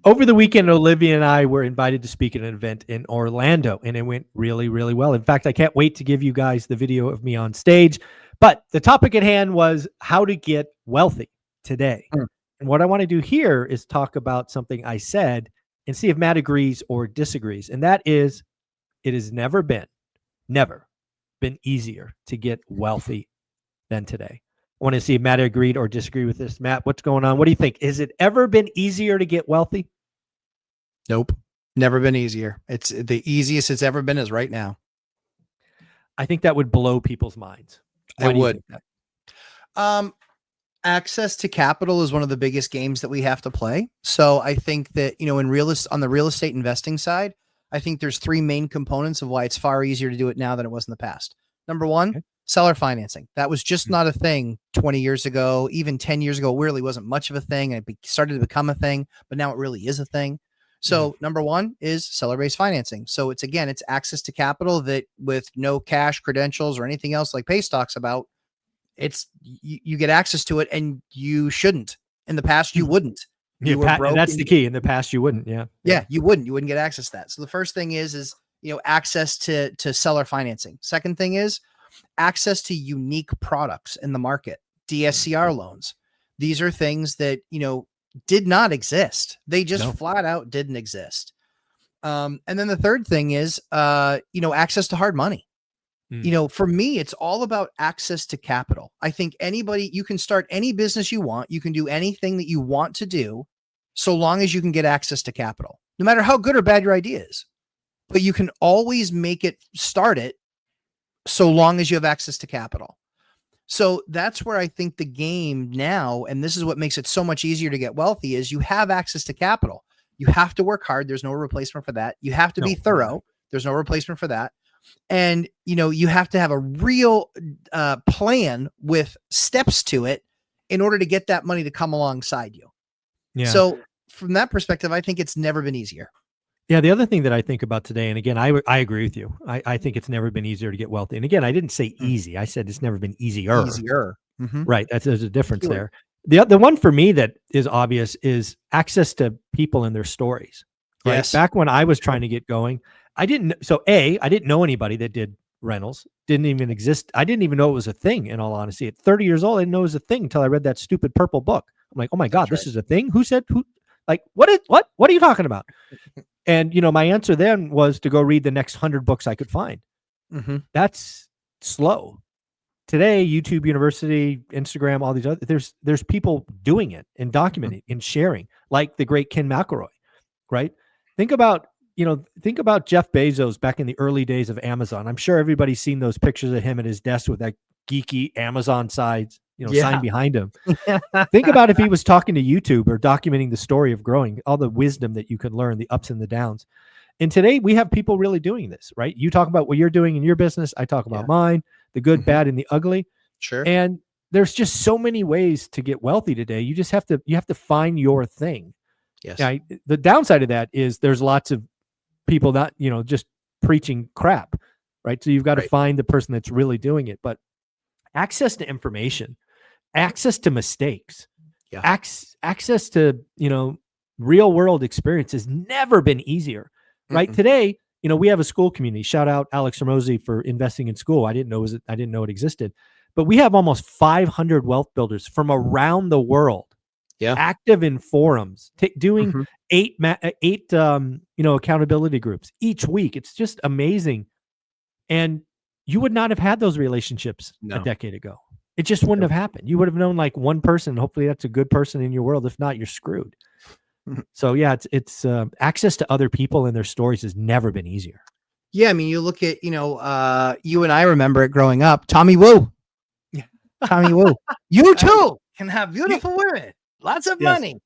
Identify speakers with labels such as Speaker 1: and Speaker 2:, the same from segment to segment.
Speaker 1: Over the weekend, Olivia and I were invited to speak at an event in Orlando, and it went really, really well. In fact, I can't wait to give you guys the video of me on stage. But the topic at hand was how to get wealthy today.
Speaker 2: Mm.
Speaker 1: And what I want to do here is talk about something I said and see if Matt agrees or disagrees. And that is, it has never been easier to get wealthy than today. I want to see if Matt agreed or disagreed with this. Matt, what's going on? What do you think? Has it ever been easier to get wealthy?
Speaker 2: Nope. Never been easier. It's the easiest it's ever been is right now.
Speaker 1: I think that would blow people's minds. Why
Speaker 2: It
Speaker 1: do you
Speaker 2: would.
Speaker 1: think that?
Speaker 2: Access to capital is one of the biggest games that we have to play. So I think that, on the real estate investing side, I think there's three main components of why it's far easier to do it now than it was in the past. Number one,
Speaker 1: Okay.
Speaker 2: seller financing. That was just not a thing 20 years ago, even 10 years ago. It really wasn't much of a thing. It started to become a thing, but now it really is a thing. So number one is seller-based financing. So it's access to capital that with no cash, credentials, or anything else like Pace talks about, you get access to it, and you shouldn't. In the past, you wouldn't. You were broke.
Speaker 1: That's the key. In the past, you wouldn't. Yeah.
Speaker 2: You wouldn't get access to that. So the first thing is access to seller financing. Second thing is access to unique products in the market, DSCR loans. These are things that, did not exist. They just flat out didn't exist. And then the third thing is, access to hard money. For me, it's all about access to capital. I think you can start any business you want. You can do anything that you want to do so long as you can get access to capital, no matter how good or bad your idea is. But you can always start it so long as you have access to capital. So that's where I think the game now, and this is what makes it so much easier to get wealthy, is you have access to capital. You have to work hard. There's no replacement for that. You have to be thorough. There's no replacement for that. And, you have to have a real plan with steps to it in order to get that money to come alongside you. Yeah. So from that perspective, I think it's never been easier.
Speaker 1: Yeah. The other thing that I think about today, and again, I agree with you. I think it's never been easier to get wealthy. And again, I didn't say easy. I said it's never been easier. Right. There's a difference there. The one for me that is obvious is access to people and their stories. Right. Yes. Back when I was trying to get going, I didn't know anybody that did rentals. Didn't even exist. I didn't even know it was a thing, in all honesty. At 30 years old, I didn't know it was a thing until I read that stupid purple book. I'm like, oh my God, this is a thing? Who said who? Like, what are you talking about? And, my answer then was to go read the next 100 books I could find. That's slow. Today, YouTube University, Instagram, all these other, there's people doing it and documenting and sharing, like the great Ken McElroy, right? Think about Jeff Bezos back in the early days of Amazon. I'm sure everybody's seen those pictures of him at his desk with that geeky Amazon sign behind him. Think about if he was talking to YouTube or documenting the story of growing, all the wisdom that you can learn, the ups and the downs. And today we have people really doing this, right? You talk about what you're doing in your business. I talk about mine, the good, bad, and the ugly.
Speaker 2: Sure.
Speaker 1: And there's just so many ways to get wealthy today. You just have to find your thing.
Speaker 2: Yes.
Speaker 1: Now, the downside of that is there's lots of people that, just preaching crap, right? So you've got to find the person that's really doing it. But access to information, access to mistakes, access to, real world experience has never been easier, right? Today, we have a school community. Shout out Alex Ramosi for investing in school. I didn't know it existed, but we have almost 500 wealth builders from around the world. Yeah, active in forums, doing eight accountability groups each week. It's just amazing, and you would not have had those relationships a decade ago. It just wouldn't have happened. You would have known like one person. Hopefully, that's a good person in your world. If not, you're screwed. So yeah, it's access to other people and their stories has never been easier.
Speaker 2: Yeah, I mean, you look at you and I remember it growing up. Tommy Woo, you too can have beautiful women. Lots of money,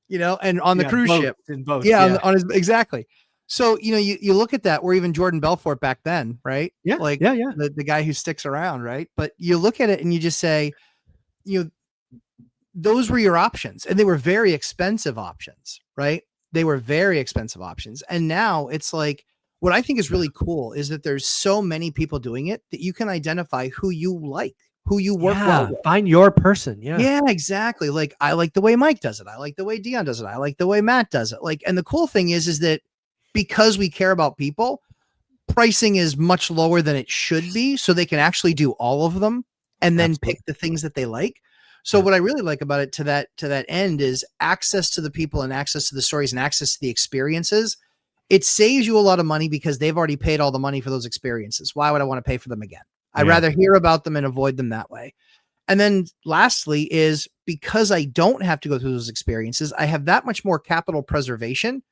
Speaker 2: and on the cruise ship. On his, exactly. So, you look at that, or even Jordan Belfort back then, right?
Speaker 1: Yeah.
Speaker 2: Like the guy who sticks around, right? But you look at it and you just say, those were your options, and they were very expensive options, right? They were very expensive options. And now it's like, what I think is really cool is that there's so many people doing it that you can identify who you like who you work well with.
Speaker 1: Find your person. Yeah.
Speaker 2: Yeah, exactly. Like, I like the way Mike does it. I like the way Dion does it. I like the way Matt does it. Like, and the cool thing is that because we care about people, pricing is much lower than it should be. So they can actually do all of them and then pick the things that they like. So what I really like about it to that end is access to the people and access to the stories and access to the experiences. It saves you a lot of money because they've already paid all the money for those experiences. Why would I want to pay for them again? I'd rather hear about them and avoid them that way. And then lastly is because I don't have to go through those experiences, I have that much more capital preservation.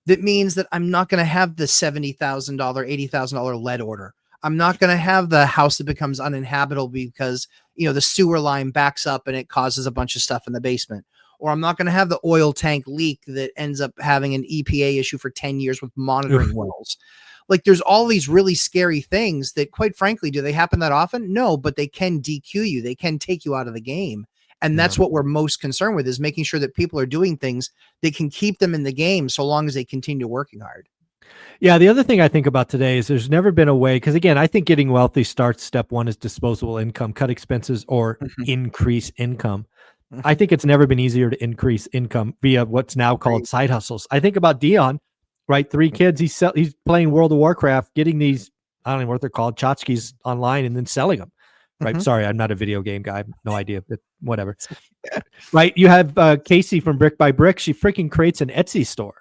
Speaker 2: That means that I'm not going to have the $70,000, $80,000 lead order. I'm not going to have the house that becomes uninhabitable because, the sewer line backs up and it causes a bunch of stuff in the basement. Or I'm not going to have the oil tank leak that ends up having an EPA issue for 10 years with monitoring wells. Like, there's all these really scary things that, quite frankly, do they happen that often? No, but they can DQ you. They can take you out of the game. And that's what we're most concerned with, is making sure that people are doing things that can keep them in the game so long as they continue working hard.
Speaker 1: Yeah. The other thing I think about today is there's never been a way, because again, I think getting wealthy starts, step one is disposable income, cut expenses, or increase income. I think it's never been easier to increase income via what's now called side hustles. I think about Dion, right? 3 kids. He's playing World of Warcraft, getting these, I don't know what they're called, tchotchkes online, and then selling them. Right. Sorry, I'm not a video game guy. I have no idea, but whatever. Right. You have Casey from Brick by Brick. She freaking creates an Etsy store.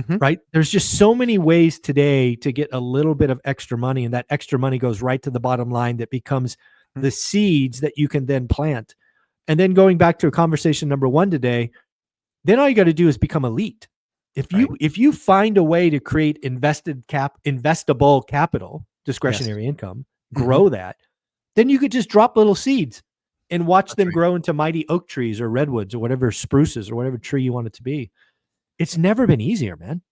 Speaker 1: Right. There's just so many ways today to get a little bit of extra money, and that extra money goes right to the bottom line that becomes the seeds that you can then plant. And then going back to a conversation number 1 today, then all you got to do is become elite. If you find a way to create investable capital, discretionary income, grow that, then you could just drop little seeds and watch them grow into mighty oak trees or redwoods or whatever, spruces or whatever tree you want it to be. It's never been easier, man.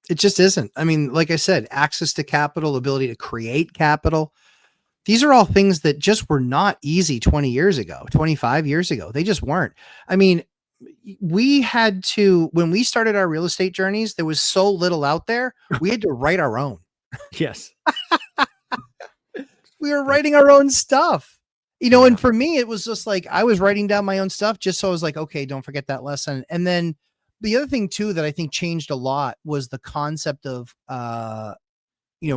Speaker 2: It just isn't. I mean, like I said, access to capital, ability to create capital. These are all things that just were not easy 20 years ago, 25 years ago. They just weren't. I mean, we had to, when we started our real estate journeys, there was so little out there. We had to write our own.
Speaker 1: Yes.
Speaker 2: We were writing our own stuff, and for me, it was just like, I was writing down my own stuff just so I was like, okay, don't forget that lesson. And then the other thing too, that I think changed a lot was the concept of,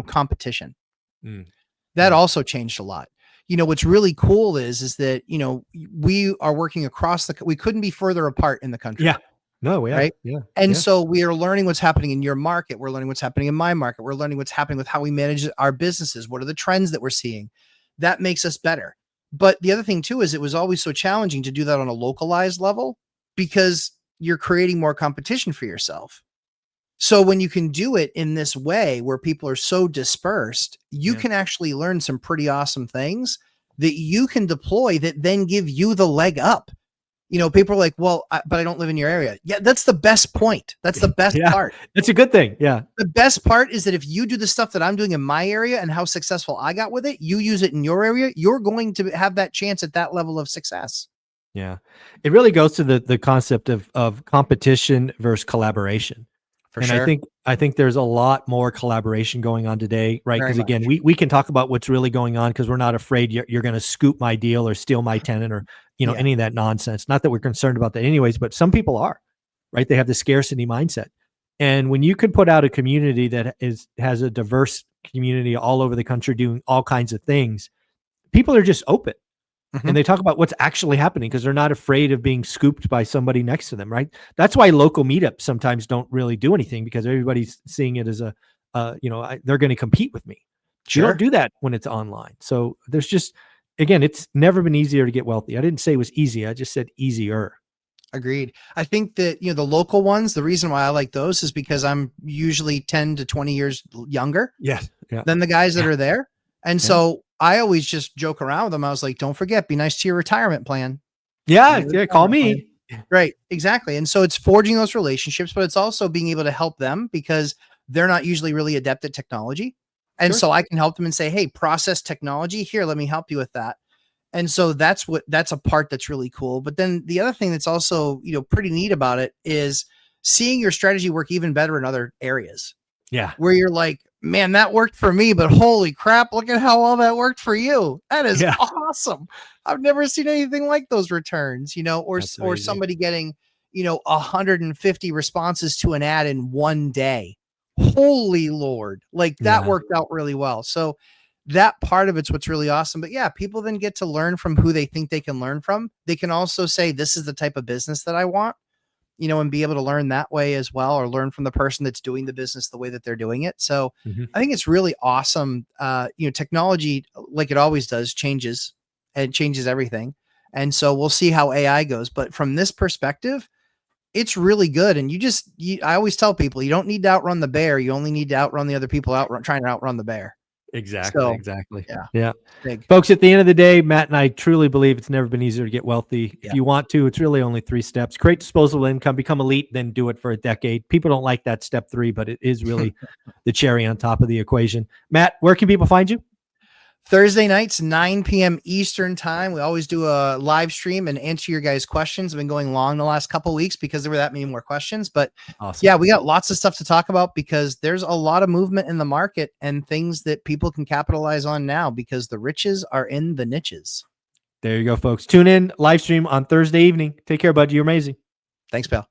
Speaker 2: competition. That also changed a lot. What's really cool is that, we are working across we couldn't be further apart in the country.
Speaker 1: Yeah. No, yeah.
Speaker 2: Right.
Speaker 1: Yeah.
Speaker 2: And so we are learning what's happening in your market. We're learning what's happening in my market. We're learning what's happening with how we manage our businesses. What are the trends that we're seeing? That makes us better. But the other thing too, is it was always so challenging to do that on a localized level because you're creating more competition for yourself. So when you can do it in this way where people are so dispersed, you can actually learn some pretty awesome things that you can deploy that then give you the leg up. People are like, well, but I don't live in your area. Yeah, that's the best point. That's the best part.
Speaker 1: That's a good thing. Yeah.
Speaker 2: The best part is that if you do the stuff that I'm doing in my area and how successful I got with it, you use it in your area, you're going to have that chance at that level of success.
Speaker 1: Yeah. It really goes to the concept of competition versus collaboration.
Speaker 2: For sure.
Speaker 1: I think there's a lot more collaboration going on today, right? Because again, we can talk about what's really going on because we're not afraid you're going to scoop my deal or steal my tenant or any of that nonsense. Not that we're concerned about that anyways, but some people are, right? They have the scarcity mindset. And when you can put out a community that has a diverse community all over the country doing all kinds of things, people are just open. And they talk about what's actually happening because they're not afraid of being scooped by somebody next to them, right? That's why local meetups sometimes don't really do anything because everybody's seeing it as they're going to compete with me. Sure. You don't do that when it's online. So there's just, again, it's never been easier to get wealthy. I didn't say it was easy. I just said easier.
Speaker 2: Agreed. I think that, the local ones, the reason why I like those is because I'm usually 10 to 20 years younger than the guys that are there. And so I always just joke around with them. I was like, don't forget, be nice to your retirement plan.
Speaker 1: Yeah. Call me.
Speaker 2: Right. Exactly. And so it's forging those relationships, but it's also being able to help them because they're not usually really adept at technology. And so I can help them and say, hey, process technology here. Let me help you with that. And so that's a part that's really cool. But then the other thing that's also, pretty neat about it is seeing your strategy work even better in other areas.
Speaker 1: Yeah.
Speaker 2: Where you're like, man, that worked for me, but holy crap, look at how well that worked for you. That is awesome. I've never seen anything like those returns, or somebody getting, 150 responses to an ad in one day. Holy Lord. Like that worked out really well. So that part of it's what's really awesome. But yeah, people then get to learn from who they think they can learn from. They can also say, this is the type of business that I want, and be able to learn that way as well, or learn from the person that's doing the business the way that they're doing it. So I think it's really awesome. Technology, like it always does, changes and changes everything. And so we'll see how AI goes. But from this perspective, it's really good. And I always tell people, you don't need to outrun the bear. You only need to outrun the other people trying to outrun the bear.
Speaker 1: Exactly.
Speaker 2: Yeah.
Speaker 1: Folks, at the end of the day, Matt and I truly believe it's never been easier to get wealthy. If you want to, it's really only 3 steps. Create disposable income, become elite, then do it for a decade. People don't like that step 3, but it is really the cherry on top of the equation. Matt, where can people find you?
Speaker 2: Thursday nights, 9 p.m. Eastern time. We always do a live stream and answer your guys' questions. I've been going long the last couple of weeks because there were that many more questions. But yeah, we got lots of stuff to talk about because there's a lot of movement in the market and things that people can capitalize on now because the riches are in the niches.
Speaker 1: There you go, folks. Tune in, live stream on Thursday evening. Take care, bud. You're amazing.
Speaker 2: Thanks, pal.